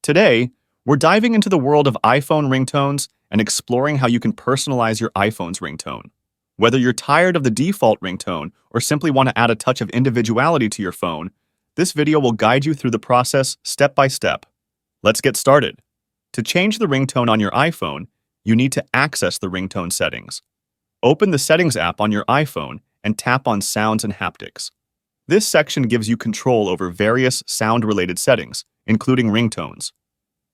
Today, we're diving into the world of iPhone ringtones and exploring how you can personalize your iPhone's ringtone. Whether you're tired of the default ringtone or simply want to add a touch of individuality to your phone, this video will guide you through the process step by step. Let's get started. To change the ringtone on your iPhone, you need to access the ringtone settings. Open the Settings app on your iPhone and tap on Sounds and Haptics. This section gives you control over various sound-related settings, including ringtones.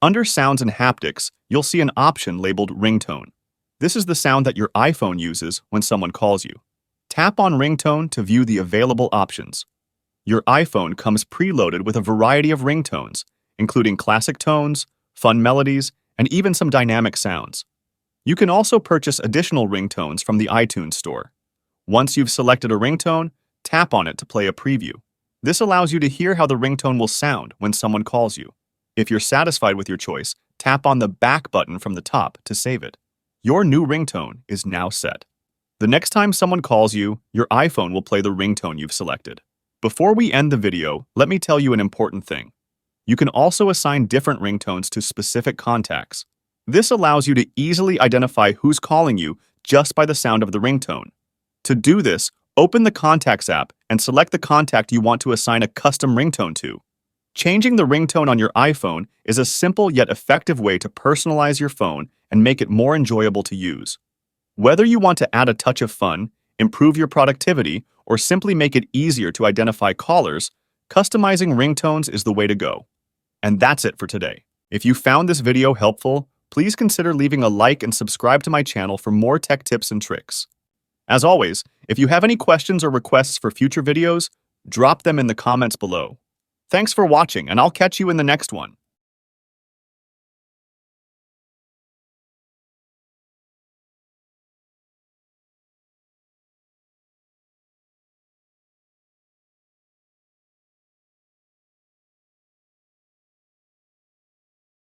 Under Sounds and Haptics, you'll see an option labeled Ringtone. This is the sound that your iPhone uses when someone calls you. Tap on Ringtone to view the available options. Your iPhone comes preloaded with a variety of ringtones, including classic tones, fun melodies, and even some dynamic sounds. You can also purchase additional ringtones from the iTunes Store. Once you've selected a ringtone, tap on it to play a preview. This allows you to hear how the ringtone will sound when someone calls you. If you're satisfied with your choice, tap on the back button from the top to save it. Your new ringtone is now set. The next time someone calls you, your iPhone will play the ringtone you've selected. Before we end the video, let me tell you an important thing. You can also assign different ringtones to specific contacts. This allows you to easily identify who's calling you just by the sound of the ringtone. To do this, open the Contacts app and select the contact you want to assign a custom ringtone to. Changing the ringtone on your iPhone is a simple yet effective way to personalize your phone and make it more enjoyable to use. Whether you want to add a touch of fun, improve your productivity, or simply make it easier to identify callers, customizing ringtones is the way to go. And that's it for today. If you found this video helpful, please consider leaving a like and subscribe to my channel for more tech tips and tricks. As always, if you have any questions or requests for future videos, drop them in the comments below. Thanks for watching, and I'll catch you in the next one.